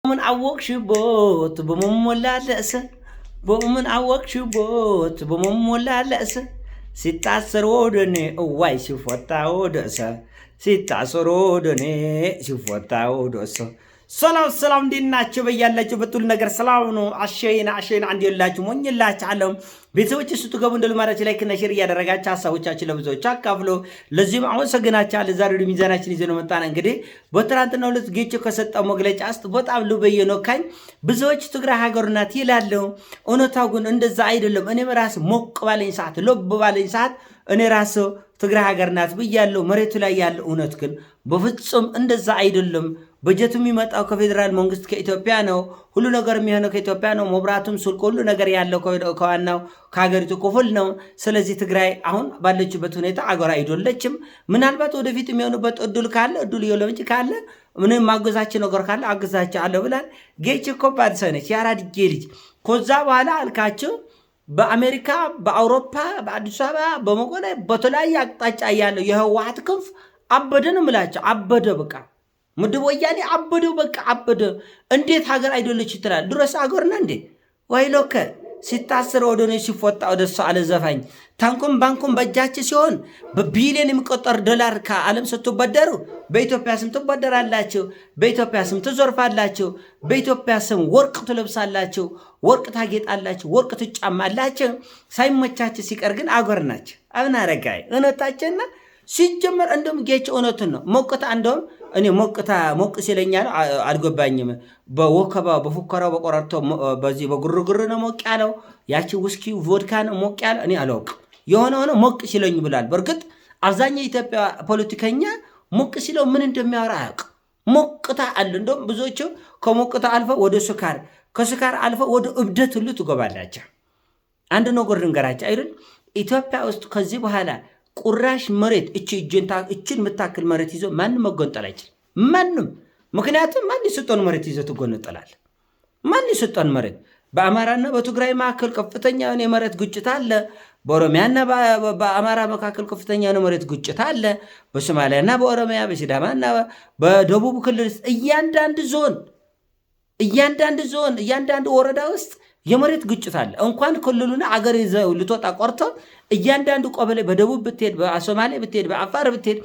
من عوق شبوت بممولا لأسه بمن عوق شبوت بممولا لأسه ستة ودني واي شفتا ودسه ستة ودني شفتا ودسه ሰላም እንዴት ናችሁ? በያላችሁበት ሁሉ ነገር ሰላም ነው። አሸይና አንድ የላችሁ ሞኝላችሁ አለም ቤተሰቦች ስትገቡ እንደልማዳችሁ ላይክ እና ሼር እያደረጋችሁ ሐሳቦቻችሁን ለብዙዎች አካፍሎ ለዚህም አመሰግናችኋለሁ። ዛሬ ወደ ሚዛናችን ይዘን መጣን። እንግዲህ በትናንትናው ዕለት ጌቾ ከሰጠው መግለጫ ውስጥ በጣም ልበየ ነው ካኝ ብዙዎች ትግራይ ሀገር ናት ይላሉ። እውነታው ግን እንደዛ አይደለም። እኔም ራስ ሞቅ ባለኝ ሰዓት ሎብ ባለኝ ሰዓት እኔ ራስ ትግራይ ሀገር ናት ብያለሁ። መሬቱ ላይ ያለው እውነት ግን በፍጹም እንደዛ አይደለም። በጀቱ የሚመጣው ከፌደራል መንግስት ከኢትዮጵያ ነው። ሁሉ ነገር የሚሆነው ከኢትዮጵያ ነው። መብራቱም ስልክ ሁሉ ነገር ያለው ከዋናው ከሀገሪቱ ክፍል ነው። ስለዚህ ትግራይ አሁን ባለችበት ሁኔታ አገር አይደለችም። ምናልባት ወደፊት የሚሆኑበት እድል ካለ እድል የለምጭ ካለ ምንም ማገዛችን ነገር ካለ አገዛችን አለ ብላል። ጌች እኮ ባድሰነች ያራድጌ ልጅ ከዛ በኋላ አልካቸው በአሜሪካ በአውሮፓ በአዲስ አበባ በመቆለ በተለያየ አቅጣጫ ያለው የህወሓት ክንፍ አበደ ነው የምላቸው። አበደ በቃ ምድብ ወያኔ አበደው በቃ አበደ። እንዴት ሀገር አይደለች ይትላል? ድረስ አገርና እንዴ ወይሎከ ሲታሰር ወደ ነው ሲፎጣ ወደ እሱ አለ ዘፋኝ ታንኩም ባንኩም በእጃችሁ ሲሆን በቢሊዮን የሚቆጠር ዶላር ከዓለም ስትበደሩ በኢትዮጵያ ስም ትበደራላችሁ፣ በኢትዮጵያ ስም ትዞርፋላችሁ፣ በኢትዮጵያ ስም ወርቅ ትለብሳላችሁ፣ ወርቅ ታጌጣላችሁ፣ ወርቅ ትጫማላችሁ። ሳይመቻችሁ ሲቀር ግን አገር ናችሁ። አብና ረጋይ እውነታችንና ሲጀመር እንደም ጌች እውነቱን ነው። ሞቅታ እንደውም እኔ ሞቅታ ሞቅ ሲለኛል አልገባኝም። በወከባ በፉከራው በቆራርቶ በዚህ በግርግር ነው ሞቅ ያለው። ያቺ ውስኪ ቮድካ ነው ሞቅ ያለው። እኔ አላውቅ የሆነ ሆነ ሞቅ ሲለኝ ብላል። በርግጥ አብዛኛው የኢትዮጵያ ፖለቲከኛ ሞቅ ሲለው ምን እንደሚያወራ አያውቅ። ሞቅታ አለ። እንደውም ብዙዎቹ ከሞቅታ አልፈ ወደ ስካር፣ ከስካር አልፈ ወደ እብደት ሁሉ ትገባላቸው። አንድ ነገር ልንገራቸው አይደል? ኢትዮጵያ ውስጥ ከዚህ በኋላ ቁራሽ መሬት እችን የምታክል መሬት ይዞ ማንም መጎንጠል አይችልም። ማንም። ምክንያቱም ማን የሰጠውን መሬት ይዞ ትጎነጠላል? ማን የሰጠውን መሬት? በአማራና በትግራይ መካከል ከፍተኛ የሆነ የመሬት ግጭት አለ። በኦሮሚያና በአማራ መካከል ከፍተኛ የሆነ መሬት ግጭት አለ። በሶማሊያና በኦሮሚያ፣ በሲዳማና በደቡብ ክልል እያንዳንዱ ዞን፣ እያንዳንዱ ወረዳ ውስጥ የመሬት ግጭት አለ። እንኳን ክልሉና አገር ይዘው ልትወጣ ቆርቶ እያንዳንዱ ቀበሌ በደቡብ ብትሄድ፣ በሶማሌ ብትሄድ፣ በአፋር ብትሄድ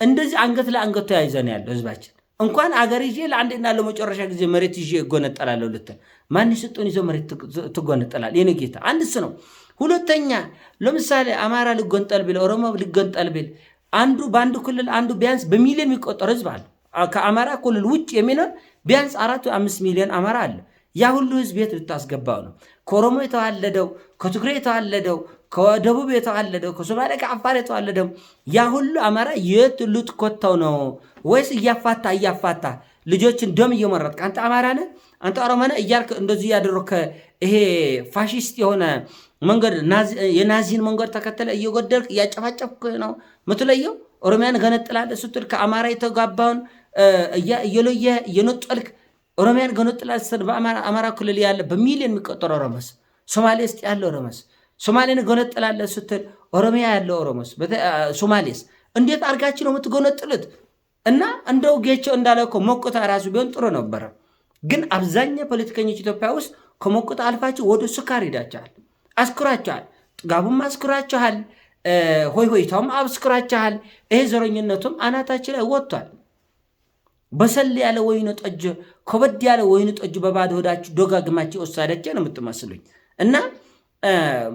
እንደዚህ አንገት ለአንገት ተያይዘን ያለው ህዝባችን። እንኳን አገር ይዤ ለአንድና ለመጨረሻ ጊዜ መሬት ይዤ እጎነጠላለሁ ልትል ማን ስጡን ይዞ መሬት ትጎነጠላል? የኔ ጌታ አንድስ ነው። ሁለተኛ ለምሳሌ አማራ ልጎንጠል ቢል፣ ኦሮሞ ልጎንጠል ቢል አንዱ በአንዱ ክልል አንዱ ቢያንስ በሚሊዮን የሚቆጠር ህዝብ አለ። ከአማራ ክልል ውጭ የሚኖር ቢያንስ 4-5 ሚሊዮን አማራ አለ። ያ ሁሉ ህዝብ ቤት ልታስገባው ነው? ከኦሮሞ የተዋለደው፣ ከትግሬ የተዋለደው፣ ከደቡብ የተዋለደው፣ ከሶማሌ ከአፋር የተዋለደው ያ ሁሉ አማራ የት ልትኮተው ነው? ወይስ እያፋታ ልጆችን ደም እየመረጥክ አንተ አማራ ነህ አንተ ኦሮሞ ነህ እያልክ እንደዚህ ያደረከ ይሄ ፋሺስት የሆነ መንገድ የናዚን መንገድ ተከተለ እየጎደልክ እያጨፋጨፍክ ነው ምትለየው። ኦሮሚያን ገነጥላለህ ስትል ከአማራ የተጋባውን እየለየ እየነጠልክ ኦሮሚያን ገነጥላለህ ስትል በአማራ ክልል ያለ በሚሊዮን የሚቆጠር ኦሮሞስ፣ ሶማሌ ውስጥ ያለ ኦሮሞስ፣ ሶማሌን ገነጥላለህ ስትል ኦሮሚያ ያለ ኦሮሞስ፣ ሶማሌስ እንዴት አድርጋችሁ ነው የምትገነጥሉት? እና እንደው ጌቸው እንዳለ እኮ ሞቅታ ራሱ ቢሆን ጥሩ ነበረ። ግን አብዛኛው ፖለቲከኞች ኢትዮጵያ ውስጥ ከሞቅታ አልፋችሁ ወደ ስካር ሄዳችኋል። አስክራችኋል። ጥጋቡም አስክራችኋል። ሆይታውም አስክራችኋል። ይሄ ዘረኝነቱም አናታችን ላይ ወጥቷል። በሰል ያለ ወይኑ ጠጅ፣ ከበድ ያለ ወይኑ ጠጅ በባዶ ሆዳችሁ ደጋግማችሁ ወሳዳችሁ ነው የምትመስሉኝ። እና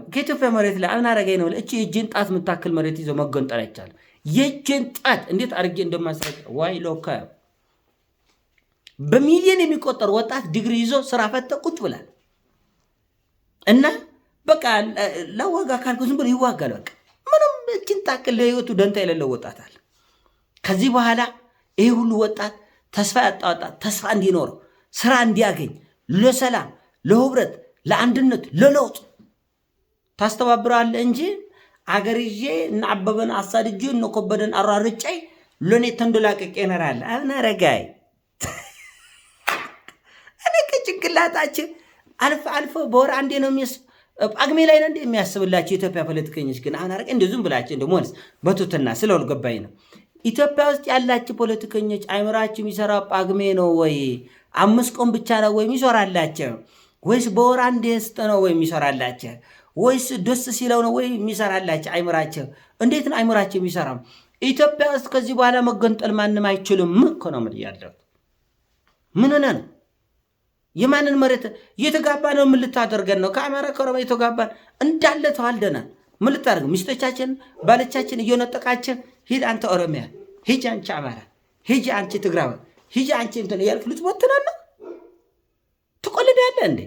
ከኢትዮጵያ መሬት ላይ አሁን አረጋይ ነው እቺ የእጅን ጣት የምታክል መሬት ይዞ መጎንጠል አይቻልም። የእጅን ጣት እንዴት አድርጌ እንደማስረቅ ዋይ ሎካ በሚሊዮን የሚቆጠር ወጣት ዲግሪ ይዞ ስራ ፈተ ቁጭ ብላል። እና በቃ ለዋጋ ካልኩ ዝም ብሎ ይዋጋል። በቃ ምንም እችን ታክል ለህይወቱ ደንታ የሌለው ወጣት አለ። ከዚህ በኋላ ይሄ ሁሉ ወጣት ተስፋ ያጣ ወጣት ተስፋ እንዲኖረው ስራ እንዲያገኝ ለሰላም፣ ለህብረት፣ ለአንድነት፣ ለለውጥ ታስተባብራለህ እንጂ አገር ይዤ እና አበበን አሳድጄ እና ከበደን አራርጬ ለኔ ተንደላቀቅ ይነራል። አናረጋይ እኔ ከጭንቅላታችን አልፎ በወር አንዴ ነው ጳጉሜ ላይ ነው የሚያስብላቸው የኢትዮጵያ ፖለቲከኞች። ግን አናረጋ እንደዙም ብላችሁ እንደሞንስ በቱትና ስለወልገባይ ነው ኢትዮጵያ ውስጥ ያላችሁ ፖለቲከኞች አይምራችሁ የሚሰራው ጳጉሜ ነው ወይ 5 ቀን ብቻ ነው ወይ የሚሰራላቸው? ወይስ በወር አንዴ ነው ወይ የሚሰራላቸው? ወይስ ደስ ሲለው ነው ወይ የሚሰራላቸው? አይምራቸው እንዴት ነው አይምራቸው የሚሰራው? ኢትዮጵያ ውስጥ ከዚህ በኋላ መገንጠል ማንም አይችልም እኮ ነው ምን ያለው። ምን ሆነ ነው የማንን መሬት እየተጋባ ነው? ምን ልታደርገን ነው? ከአማራ ከኦሮሞ የተጋባን እንዳለ ተዋልደናል። ምን ልታደርግ? ሚስቶቻችን ባለቻችን እየነጠቃችን ሂድ አንተ ኦሮሚያ፣ ሂጅ አንቺ አማራ፣ ሂጅ አንቺ ትግራዊ፣ ሂጅ አንቺ እንትን እያልክ ልትቦትናል ነው? ትቆልዳለህ እንዴ?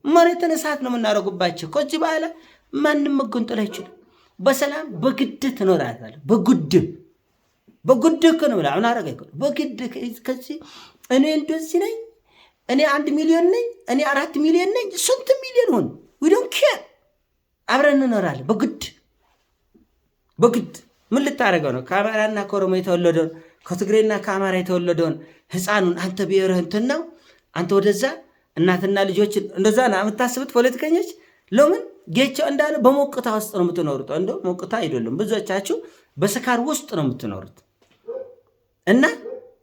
መሬትን እሳት ነው የምናደርጉባቸው። ከዚህ በኋላ ማንም መገንጠል አይችልም። በሰላም በግድ ትኖራታለህ። በግድ እኮ ነው ብላ አሁን አረጋ በግድ ከዚህ እኔ እንደዚህ ነኝ፣ እኔ 1 ሚሊዮን ነኝ፣ እኔ 4 ሚሊዮን ነኝ፣ ስንት ሚሊዮን ሆን we don't care አብረን እንኖራለን። በግድ ምን ልታደርገው ነው? ከአማራና ከኦሮሞ የተወለደውን ከትግሬና ከአማራ የተወለደውን ህፃኑን አንተ ብሔርህ እንትን ነው አንተ ወደዛ እናትና ልጆችን እንደዛ ነው የምታስቡት ፖለቲከኞች። ለምን ጌቸው እንዳለ በሞቅታ ውስጥ ነው የምትኖሩት። እንደ ሞቅታ አይደለም፣ ብዙዎቻችሁ በስካር ውስጥ ነው የምትኖሩት። እና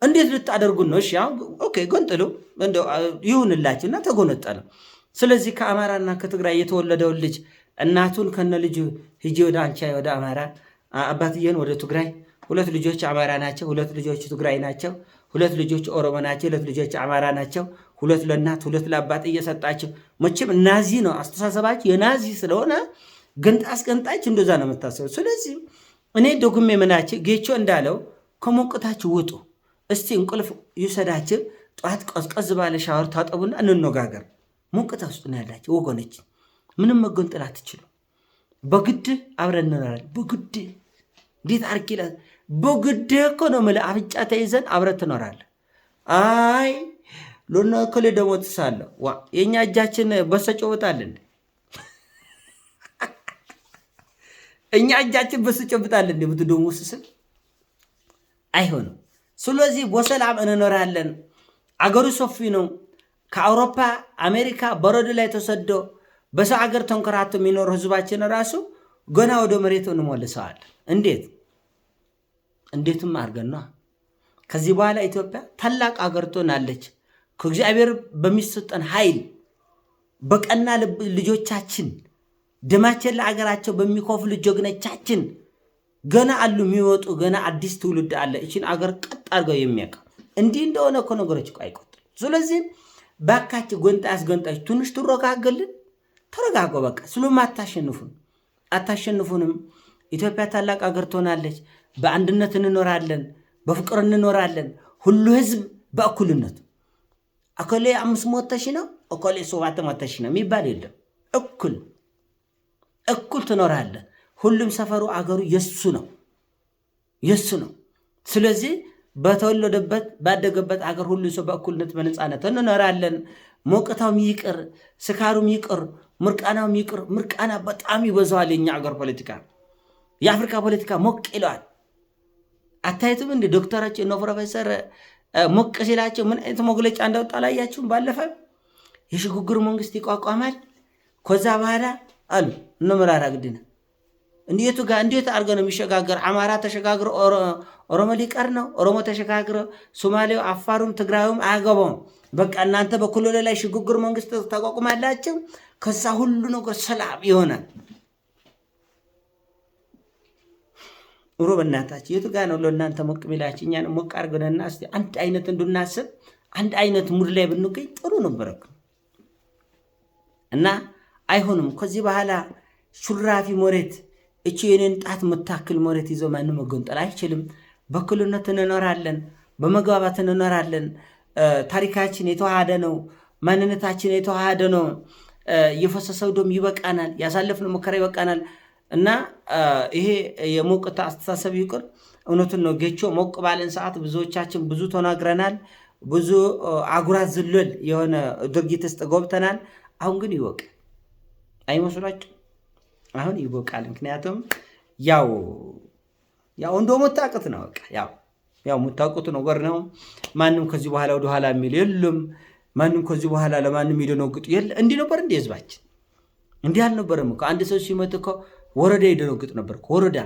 እንዴት ልታደርጉን ነው? እሺ አሁን ኦኬ ጎንጥሉ እንደ ይሁንላችሁና ተጎነጠለ። ስለዚህ ከአማራና ከትግራይ የተወለደውን ልጅ እናቱን ከነ ልጁ ሂጂ ወደ አንቻ ወደ አማራ፣ አባትየን ወደ ትግራይ፣ 2 ልጆች አማራ ናቸው፣ 2 ልጆች ትግራይ ናቸው፣ 2 ልጆች ኦሮሞ ናቸው፣ 2 ልጆች አማራ ናቸው፣ 2 ለእናት 2 ለአባት እየሰጣቸው። መቼም ናዚ ነው አስተሳሰባችሁ፣ የናዚ ስለሆነ ገንጣ አስገንጣችሁ እንደዛ ነው የምታስበው። ስለዚህ እኔ ደግሜ ምናችሁ ጌቾ እንዳለው ከሞቅታችሁ ውጡ። እስቲ እንቅልፍ ይውሰዳችሁ። ጠዋት ቀዝቀዝ ባለ ሻወር ታጠቡና እንነጋገር። ሞቅታ ውስጥ ነው ያላችሁ ወገኖች። ምንም መገንጠል አትችሉም። በግድ አብረን እንኖራለን። በግድ እንዴት አርኪላ በግድ እኮ ነው የምልህ። አፍንጫ ተይዘን አብረን ትኖራለን። አይ ሎና ከለ ደሞ ተሳለ ዋ የኛ እጃችን በሰጨውታለን። እኛ እጃችን በሰጨውታለን እንዴ ብትደሙ ስስል አይሆንም። ስለዚህ በሰላም እንኖራለን። አገሩ ሰፊ ነው። ከአውሮፓ አሜሪካ በረዶ ላይ ተሰዶ በሰው አገር ተንከራቶ የሚኖር ህዝባችን ራሱ ገና ወደ መሬቱ እንመልሰዋለን። እንዴትም አድርገን ነው። ከዚህ በኋላ ኢትዮጵያ ታላቅ አገር ትሆናለች። ከእግዚአብሔር በሚሰጠን ኃይል በቀና ልጆቻችን ደማችን ለአገራቸው በሚከፍሉ ጀግኖቻችን ገና አሉ የሚወጡ ገና አዲስ ትውልድ አለ። እቺን አገር ቀጥ አድርገው የሚያውቅ እንዲህ እንደሆነ እኮ ነገሮች አይቆጥሩ። ስለዚህ ባካችሁ ጎንጣ ያስገንጣችሁ ትንሽ ትረጋገልን። ተረጋጎ በቃ ስሉም አታሸንፉንም። ኢትዮጵያ ታላቅ አገር ትሆናለች። በአንድነት እንኖራለን፣ በፍቅር እንኖራለን። ሁሉ ህዝብ በእኩልነት እኮሌ 500 ሺህ ነው እኮሌ 700 ሺህ ነው የሚባል የለም። እኩል ትኖራለን። ሁሉም ሰፈሩ አገሩ የሱ ነው። ስለዚህ በተወለደበት ባደገበት አገር ሁሉ ሰው በእኩልነት በነፃነት እንኖራለን። ሞቅታውም ይቅር፣ ስካሩም ይቅር፣ ምርቃናውም ይቅር። ምርቃና በጣም ይበዛዋል። የኛ አገር ፖለቲካ፣ የአፍሪካ ፖለቲካ ሞቅ ይለዋል። አታየቱም እንደ ዶክተሮች እነ ፕሮፌሰር ሞቅ ሲላቸው ምን አይነት መግለጫ እንዳወጣ ላያችሁም? ባለፈ የሽግግር መንግስት ይቋቋማል ከዛ በኋላ አሉ እነ መራራ ግድና እንዴት አድርገ ነው የሚሸጋገር? አማራ ተሸጋግሮ ኦሮሞ ሊቀር ነው። ኦሮሞ ተሸጋግሮ ሶማሌው፣ አፋሩም ትግራዩም አያገባውም። በቃ እናንተ በክልሉ ላይ ሽግግር መንግስት ተቋቁማላችሁ። ከዛ ሁሉ ነገር ሰላም ይሆናል። በእናታችሁ የቱ ጋር ነው ለእናንተ ሞቅ ሚላችሁ? እኛን ሞቅ አድርገንና እስቲ አንድ አይነት እንድናስብ አንድ አይነት ሙድ ላይ ብንገኝ ጥሩ ነበር እና አይሆንም። ከዚህ በኋላ ሹራፊ መሬት እቺ የኔን ጣት የምታክል መሬት ይዞ ማንም መገንጠል አይችልም። በእኩልነት እንኖራለን፣ በመግባባት እንኖራለን። ታሪካችን የተዋሃደ ነው። ማንነታችን የተዋሃደ ነው። የፈሰሰው ደም ይበቃናል። ያሳለፍነው መከራ ይበቃናል። እና ይሄ የሞቅታ አስተሳሰብ ይቅር። እውነቱን ነው። ጌቾ ሞቅ ባለን ሰዓት ብዙዎቻችን ብዙ ተናግረናል። ብዙ አጉራት ዝልል የሆነ ድርጊት ውስጥ ገብተናል። አሁን ግን ይወቅ አይመስላችሁ? አሁን ይወቃል። ምክንያቱም ያው እንደምታውቁት ነው። በቃ ያው የምታውቁት ነገር ነው። ማንም ከዚህ በኋላ ወደ ኋላ የሚል የለም። ማንም ከዚህ በኋላ ለማንም ይደነግጥ የለ። እንዲህ ነበር እንደ ህዝባችን እንዲህ አልነበረም እኮ። አንድ ሰው ሲመት እኮ ወረዳ ይደነግጥ ነበር ወረዳ።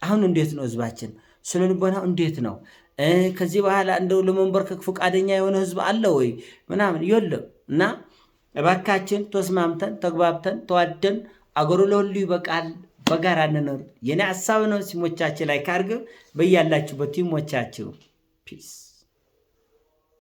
አሁን እንዴት ነው ህዝባችን? ስለ ልቦናው እንዴት ነው? ከዚህ በኋላ እንደው ለመንበርከክ ፈቃደኛ የሆነ ህዝብ አለ ወይ ምናምን የለም። እና እባካችን ተስማምተን ተግባብተን ተዋደን አገሩ ለሁሉ ይበቃል፣ በጋራ እንኖር። የኔ ሐሳብ ነው። ሲሞቻችሁ ላይ ካርገ በያላችሁበት ይሞቻችሁ። ፒስ